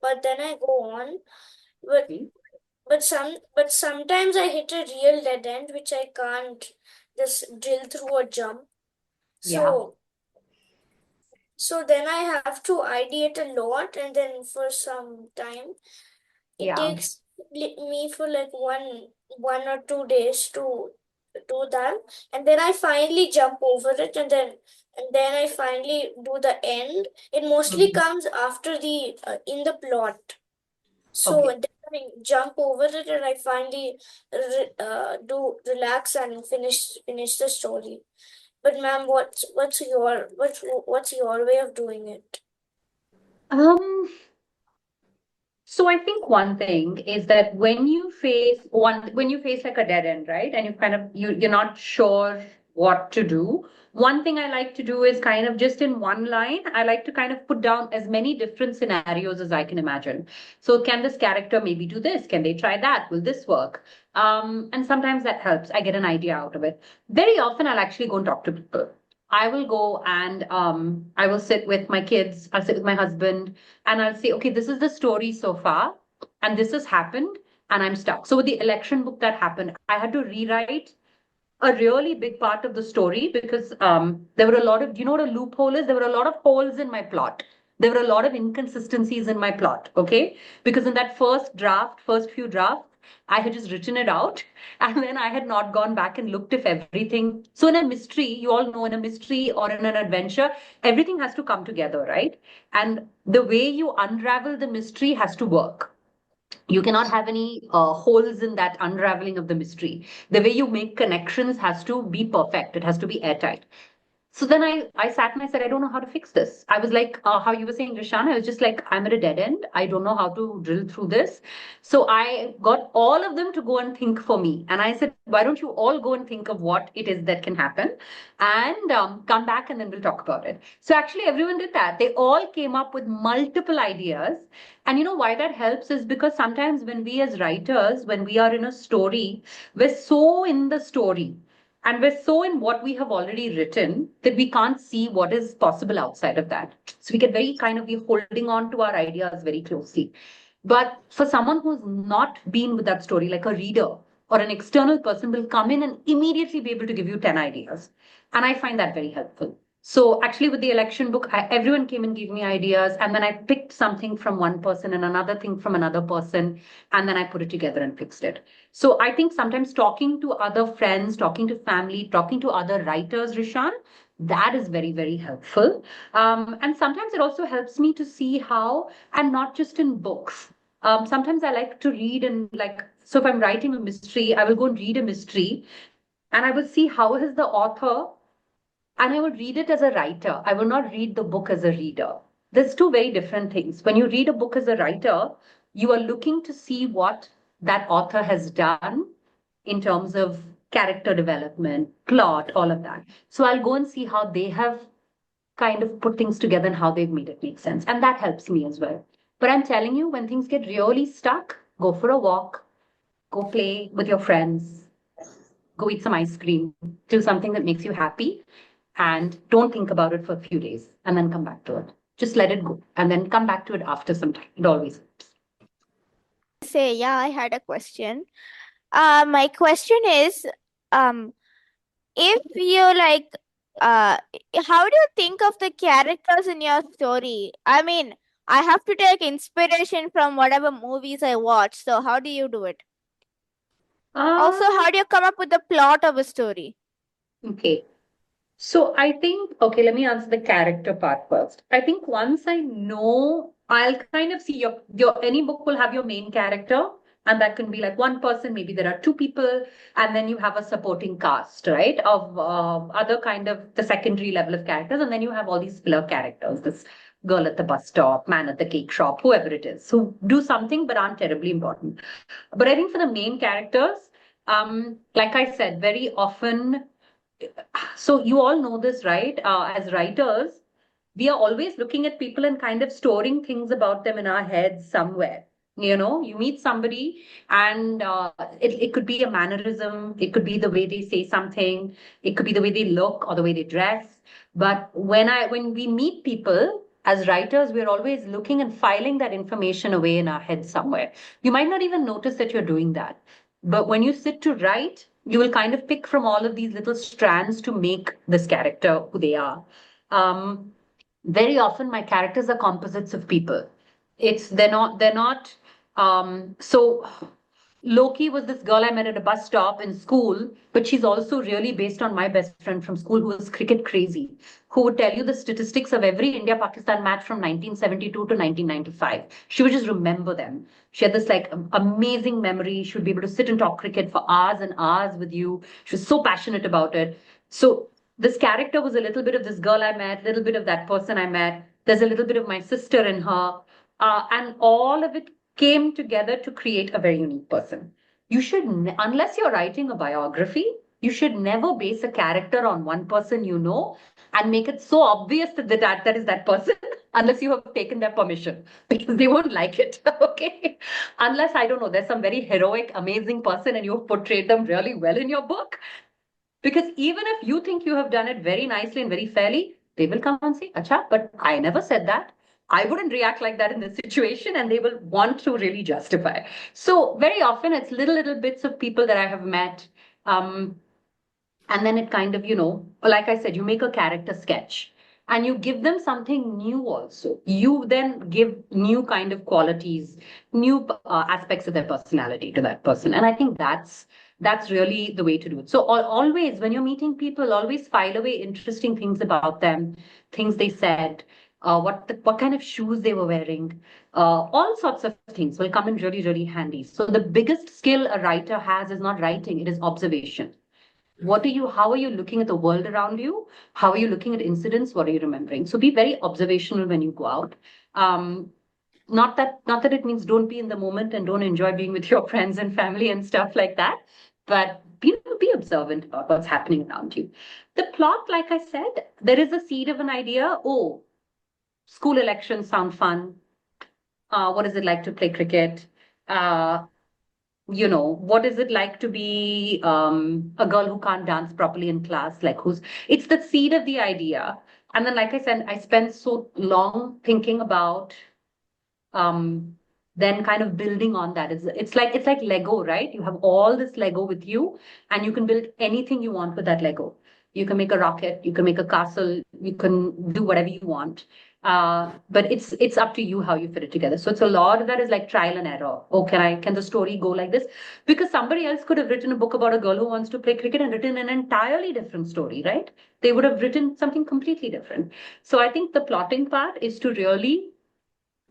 But then I go on. But Okay. but sometimes I hit a real dead end which I can't just drill through or jump. Yeah. So then I have to ideate a lot, and then for some time it Yeah. takes me for like 1 or 2 days to do that, and then I finally jump over it, and then I finally do the end. It mostly Mhm. comes after the in the plot. So Okay. then I jump over it and I finally do relax and finish the story. But ma'am, what's your way of doing it? Um, So I think one thing is that when you face like a dead end, right? And you're not sure what to do. One thing I like to do is kind of just in one line, I like to kind of put down as many different scenarios as I can imagine. So can this character maybe do this? Can they try that? Will this work? And sometimes that helps. I get an idea out of it. Very often I'll actually go and talk to people. I will go and I will sit with my kids, I'll sit with my husband, and I'll say, okay, this is the story so far, and this has happened, and I'm stuck. So with the election book that happened, I had to rewrite a really big part of the story because there were a lot of, you know what a loophole is? There were a lot of holes in my plot. There were a lot of inconsistencies in my plot, okay? Because in that first few drafts, I had just written it out and then I had not gone back and looked if everything. So in a mystery, you all know in a mystery or in an adventure, everything has to come together, right? And the way you unravel the mystery has to work. You cannot have any holes in that unraveling of the mystery. The way you make connections has to be perfect. It has to be airtight. So then I sat and I said, I don't know how to fix this. I was like, how you were saying, Rishan, I was just like, I'm at a dead end. I don't know how to drill through this. So I got all of them to go and think for me. And I said, why don't you all go and think of what it is that can happen and come back and then we'll talk about it. So actually, everyone did that. They all came up with multiple ideas. And you know why that helps is because sometimes when we as writers, when we are in a story, we're so in the story and we're so in what we have already written that we can't see what is possible outside of that. So we get very kind of be holding on to our ideas very closely. But for someone who's not been with that story, like a reader or an external person will come in and immediately be able to give you 10 ideas. And I find that very helpful. So actually, with the election book, everyone came and gave me ideas, and then I picked something from one person and another thing from another person, and then I put it together and fixed it. So I think sometimes talking to other friends, talking to family, talking to other writers, Rishan, that is very, very helpful. And sometimes it also helps me to see how, and not just in books. Sometimes I like to read and like, so if I'm writing a mystery, I will go and read a mystery and I will see how is the author and I would read it as a writer. I will not read the book as a reader. There's two very different things. When you read a book as a writer, you are looking to see what that author has done in terms of character development, plot, all of that. So I'll go and see how they have kind of put things together and how they've made it make sense. And that helps me as well. But I'm telling you, when things get really stuck, go for a walk, go play with your friends, go eat some ice cream, do something that makes you happy, and don't think about it for a few days and then come back to it. Just let it go and then come back to it after some time. It always helps. Say, yeah, I had a question. My question is, if you like, how do you think of the characters in your story? I mean, I have to take inspiration from whatever movies I watch. So how do you do it? Also, how do you come up with the plot of a story? Okay. So I think, okay, let me answer the character part first. I think once I know, I'll kind of see your any book will have your main character, and that can be like one person, maybe there are two people, and then you have a supporting cast, right? Of other kind of the secondary level of characters, and then you have all these filler characters, this girl at the bus stop, man at the cake shop, whoever it is, who do something but aren't terribly important. But I think for the main characters, like I said, very often so you all know this, right? As writers, we are always looking at people and kind of storing things about them in our heads somewhere. You know, you meet somebody and it could be a mannerism, it could be the way they say something, it could be the way they look or the way they dress. But when we meet people as writers, we're always looking and filing that information away in our heads somewhere. You might not even notice that you're doing that. But when you sit to write, you will kind of pick from all of these little strands to make this character who they are. Um, Very often, my characters are composites of people. They're not. So Loki was this girl I met at a bus stop in school, but she's also really based on my best friend from school who was cricket crazy, who would tell you the statistics of every India Pakistan match from 1972 to 1995. She would just remember them. She had this like amazing memory. She would be able to sit and talk cricket for hours and hours with you. She was so passionate about it. So this character was a little bit of this girl I met, a little bit of that person I met. There's a little bit of my sister in her. And all of it came together to create a very unique person. You should, unless you're writing a biography, you should never base a character on one person you know and make it so obvious that is that person unless you have taken their permission because they won't like it. Okay. Unless, I don't know, there's some very heroic, amazing person and you've portrayed them really well in your book. Because even if you think you have done it very nicely and very fairly, they will come and say, Acha, but I never said that. I wouldn't react like that in this situation, and they will want to really justify. So very often it's little bits of people that I have met. Um, and then it kind of, like I said, you make a character sketch and you give them something new also. You then give new kind of qualities, new aspects of their personality to that person. And I think that's really the way to do it. So always when you're meeting people, always file away interesting things about them, things they said, what kind of shoes they were wearing, all sorts of things will come in really, really handy. So the biggest skill a writer has is not writing, it is observation. How are you looking at the world around you? How are you looking at incidents? What are you remembering? So be very observational when you go out. Um, not that it means don't be in the moment and don't enjoy being with your friends and family and stuff like that, but be observant about what's happening around you. The plot, like I said, there is a seed of an idea. Oh, school elections sound fun. What is it like to play cricket? Uh, what is it like to be a girl who can't dance properly in class? Like, it's the seed of the idea. And then, like I said, I spent so long thinking about um, then kind of building on that. It's like Lego, right? You have all this Lego with you, and you can build anything you want with that Lego. You can make a rocket, you can make a castle, you can do whatever you want. But it's up to you how you fit it together. So it's a lot of that is like trial and error. Oh, can the story go like this? Because somebody else could have written a book about a girl who wants to play cricket and written an entirely different story, right? They would have written something completely different. So I think the plotting part is to really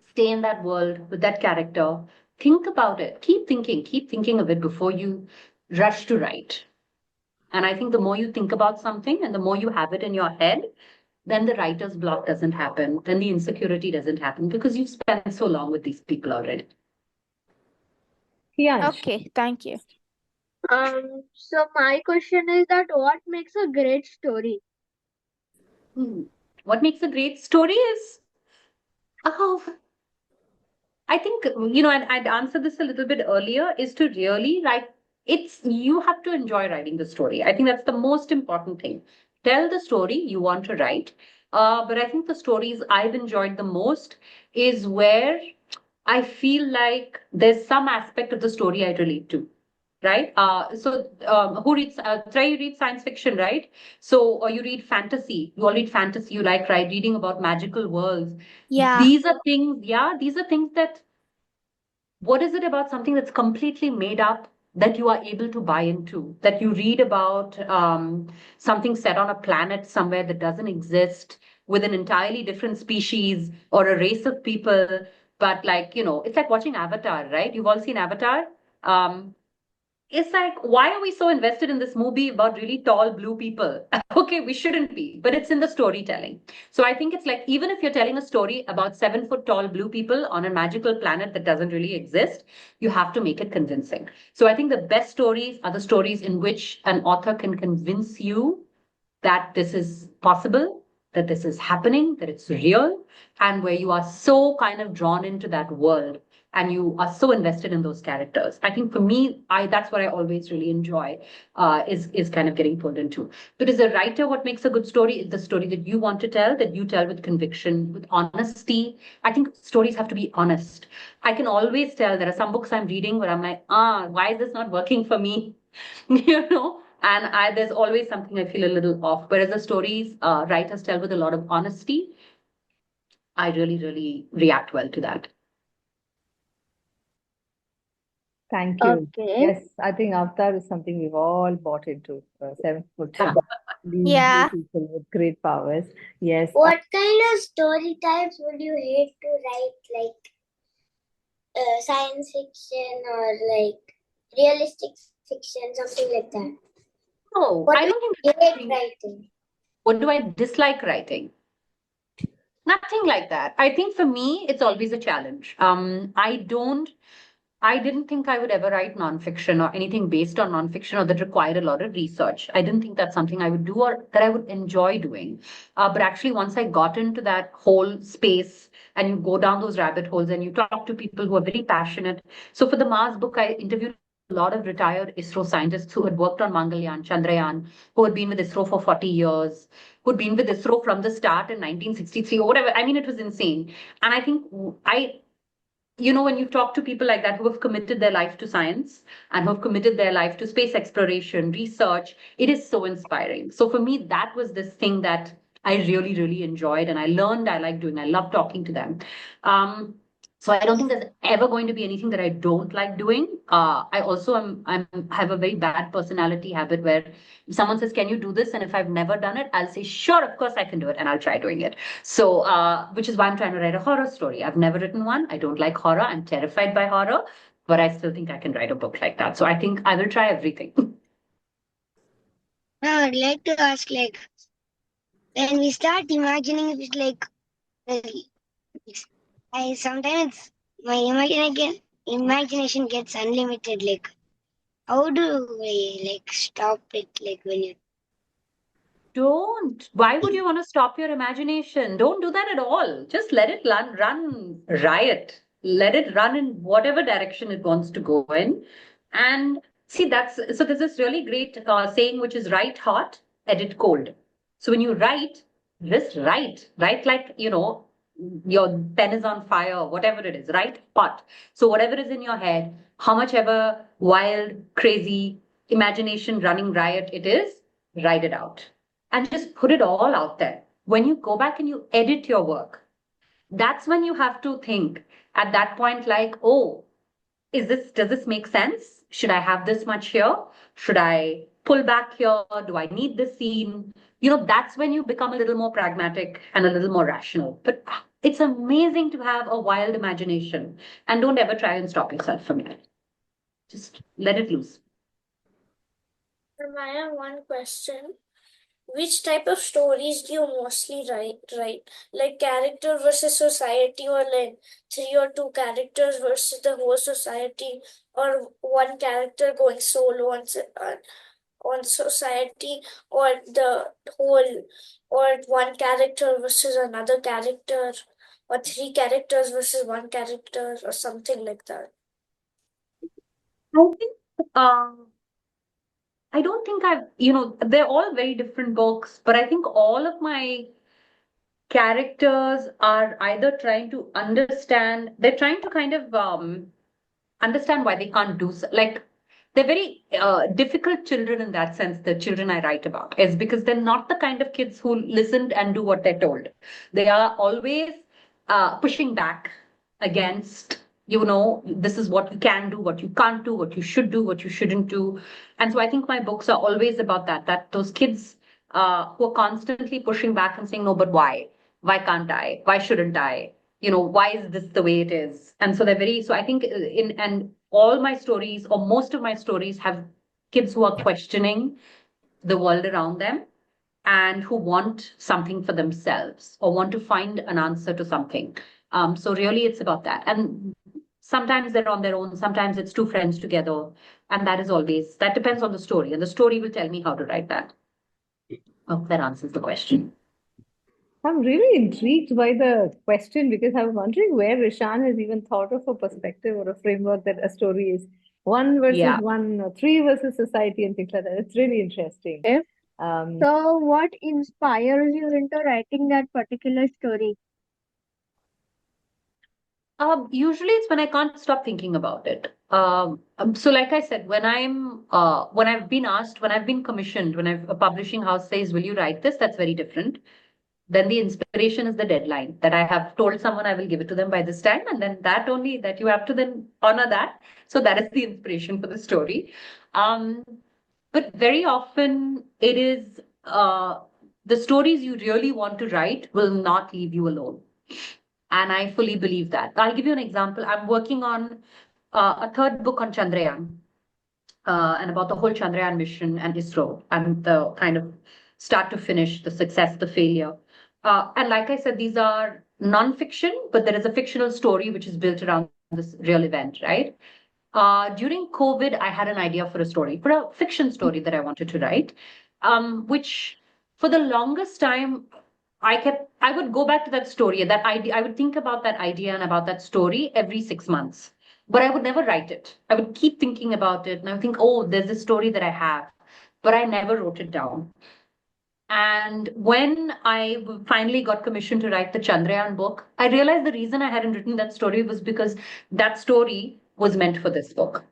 stay in that world with that character. Think about it. Keep thinking of it before you rush to write. And I think the more you think about something and the more you have it in your head, then the writer's block doesn't happen. Then the insecurity doesn't happen because you've spent so long with these people already. Yeah. Okay, thank you. So my question is that what makes a great story? What makes a great story is, oh, I think, and I'd answered this a little bit earlier, is to really write. You have to enjoy writing the story. I think that's the most important thing. Tell the story you want to write. But I think the stories I've enjoyed the most is where I feel like there's some aspect of the story I relate to. Right. Who reads? Try you read science fiction, right? So, or you read fantasy. You all read fantasy. You like reading about magical worlds. Yeah. These are things. Yeah, these are things that what is it about something that's completely made up that you are able to buy into? That you read about something set on a planet somewhere that doesn't exist with an entirely different species or a race of people. But it's like watching Avatar, right? You've all seen Avatar. Um, it's like, why are we so invested in this movie about really tall blue people? Okay, we shouldn't be, but it's in the storytelling. So I think it's like, even if you're telling a story about 7 foot tall blue people on a magical planet that doesn't really exist, you have to make it convincing. So I think the best stories are the stories in which an author can convince you that this is possible, that this is happening, that it's real, and where you are so kind of drawn into that world and you are so invested in those characters. I think for me, that's what I always really enjoy, is kind of getting pulled into. But as a writer, what makes a good story is the story that you want to tell, that you tell with conviction, with honesty. I think stories have to be honest. I can always tell there are some books I'm reading where I'm like, why is this not working for me? And there's always something I feel a little off. Whereas the stories writers tell with a lot of honesty, I really, really react well to that. Thank you. Okay. Yes, I think Avatar is something we've all bought into. 7 foot Yeah. blue people with great powers. Yes. What kind of story types would you hate to write? Like science fiction or like realistic fiction, something like that. Oh, What I do don't you think. hate writing? What do I dislike writing? Nothing like that. I think for me, it's always a challenge. I didn't think I would ever write nonfiction or anything based on nonfiction or that required a lot of research. I didn't think that's something I would do or that I would enjoy doing. But actually, once I got into that whole space and you go down those rabbit holes and you talk to people who are very passionate. So for the Mars book, I interviewed lot of retired ISRO scientists who had worked on Mangalyaan, Chandrayaan, who had been with ISRO for 40 years, who'd been with ISRO from the start in 1963 or whatever. I mean, it was insane. And I think when you talk to people like that who have committed their life to science and who have committed their life to space exploration, research, it is so inspiring. So for me, that was this thing that I really, really enjoyed and I learned I like doing. I love talking to them. So I don't think there's ever going to be anything that I don't like doing. I also have a very bad personality habit where if someone says, "Can you do this?" and if I've never done it, I'll say, "Sure, of course I can do it," and I'll try doing it. So, which is why I'm trying to write a horror story. I've never written one. I don't like horror. I'm terrified by horror, but I still think I can write a book like that. So I think I will try everything. Now I'd like to ask, like, when we start imagining it, like, I sometimes my imagination gets unlimited. Like, how do we like stop it? Like when you Don't. Why would you want to stop your imagination? Don't do that at all. Just let it run riot. Let it run in whatever direction it wants to go in. And see, there's this really great saying which is write hot, edit cold. So when you write, just write like, your pen is on fire, whatever it is, write hot. So whatever is in your head, how much ever wild, crazy imagination running riot it is, write it out and just put it all out there. When you go back and you edit your work, that's when you have to think at that point, like, oh, does this make sense? Should I have this much here? Should I pull back here? Do I need this scene? That's when you become a little more pragmatic and a little more rational. But it's amazing to have a wild imagination and don't ever try and stop yourself from it. Just let it loose. Maya, one question. Which type of stories do you mostly write? Like character versus society, or like 3 or 2 characters versus the whole society, or one character going solo on society, or the whole, or one character versus another character, or 3 characters versus one character, or something like that. I think I don't think they're all very different books, but I think all of my characters are either trying to understand, they're trying to kind of understand why they can't do so. Like, they're very difficult children in that sense, the children I write about, is because they're not the kind of kids who listened and do what they're told. They are always pushing back against, this is what you can do, what you can't do, what you should do, what you shouldn't do. And so I think my books are always about that those kids who are constantly pushing back and saying, no, but why? Why can't I? Why shouldn't I? Why is this the way it is? And so so I think and all my stories or most of my stories have kids who are questioning the world around them and who want something for themselves or want to find an answer to something. So really it's about that. And sometimes they're on their own, sometimes it's 2 friends together. And that depends on the story. And the story will tell me how to write that. Hope that answers the question. I'm really intrigued by the question because I'm wondering where Rishan has even thought of a perspective or a framework that a story is one versus Yeah. one, or 3 versus society, and things like that. It's really interesting. Okay. Um, So, what inspires you into writing that particular story? Usually it's when I can't stop thinking about it. So like I said, when I've been asked, when I've been commissioned, when a publishing house says, "Will you write this?" That's very different. Then the inspiration is the deadline that I have told someone I will give it to them by this time, and then that you have to then honor that. So that is the inspiration for the story. Um, but very often it is the stories you really want to write will not leave you alone. And I fully believe that. I'll give you an example. I'm working on a third book on Chandrayaan and about the whole Chandrayaan mission and ISRO and the kind of start to finish, the success, the failure. And like I said, these are non-fiction, but there is a fictional story which is built around this real event, right? During COVID, I had an idea for a fiction story that I wanted to write, which for the longest time, I would go back to that story, that idea. I would think about that idea and about that story every 6 months but I would never write it. I would keep thinking about it, and I would think, oh, there's this story that I have, but I never wrote it down. And when I finally got commissioned to write the Chandrayaan book, I realized the reason I hadn't written that story was because that story was meant for this book.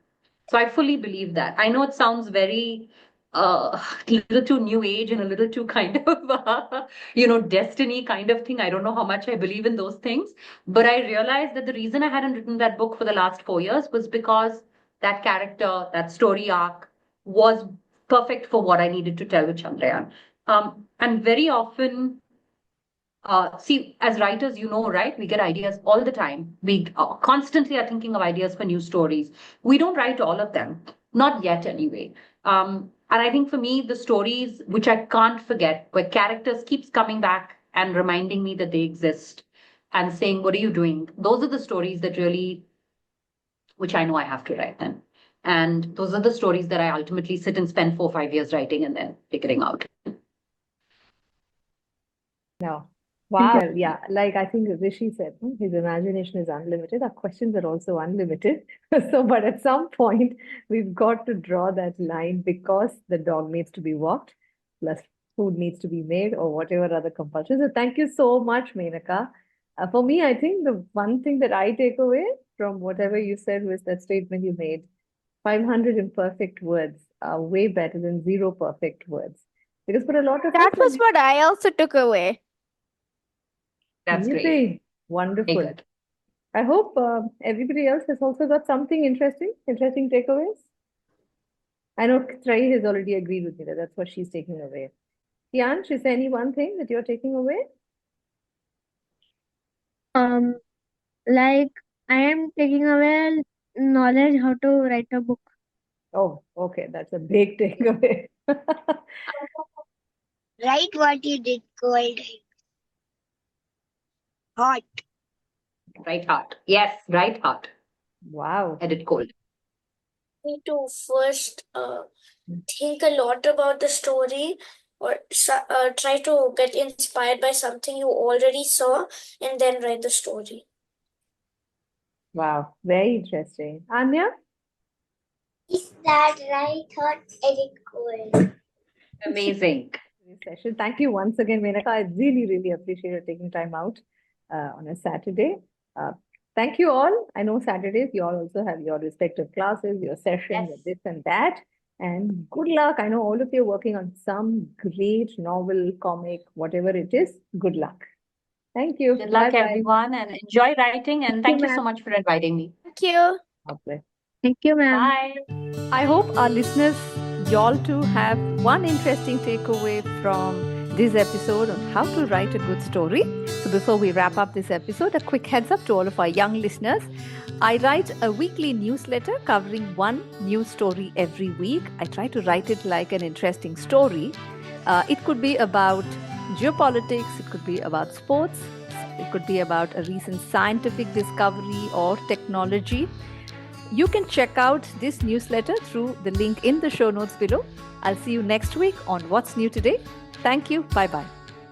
So I fully believe that. I know it sounds very a little too new age and a little too kind of destiny kind of thing. I don't know how much I believe in those things, but I realized that the reason I hadn't written that book for the last 4 years was because that character, that story arc was perfect for what I needed to tell with Chandrayaan. And very often, see, as writers, right? We get ideas all the time. We constantly are thinking of ideas for new stories. We don't write all of them, not yet anyway. And I think for me, the stories which I can't forget, where characters keeps coming back and reminding me that they exist and saying, "What are you doing?" Those are the stories that really, which I know I have to write then. And those are the stories that I ultimately sit and spend 4 or 5 years writing and then figuring out. No. Wow. Yeah. Like I think Rishi said, his imagination is unlimited. Our questions are also unlimited. So, but at some point, we've got to draw that line because the dog needs to be walked, plus food needs to be made, or whatever other compulsions. So, thank you so much, Menaka. For me, I think the one thing that I take away from whatever you said was that statement you made 500 imperfect words are way better than 0 perfect words. Because for a lot of That us, was what I also took away. That's great. amazing, wonderful. Very good. I hope everybody else has also got something interesting takeaways. I know Trai has already agreed with me that that's what she's taking away. Yansh, is there any one thing that you're taking away? Like I am taking away knowledge how to write a book. Oh, okay, that's a big takeaway. Write what you did cold. Hot. Right heart. Yes, right heart. Wow. Edit cold. Need to first think a lot about the story, or try to get inspired by something you already saw, and then write the story. Wow, very interesting. Anya? Is that right? Hot, edit cold. Amazing. This session. Thank you once again, Menaka. I really, really appreciate you taking time out on a Saturday. Thank you all. I know Saturdays you all also have your respective classes, your sessions, Yes. and this and that. And good luck. I know all of you are working on some great novel, comic, whatever it is. Good luck. Thank you. Good luck, Bye-bye. everyone, and enjoy writing. And thank you so ma'am. much for inviting me. Thank you. Okay. Thank you, ma'am. Bye. I hope our listeners, y'all too, have one interesting takeaway from this episode on how to write a good story. So before we wrap up this episode, a quick heads up to all of our young listeners. I write a weekly newsletter covering one new story every week. I try to write it like an interesting story. It could be about geopolitics, it could be about sports, it could be about a recent scientific discovery or technology. You can check out this newsletter through the link in the show notes below. I'll see you next week on What's New Today. Thank you. Bye-bye.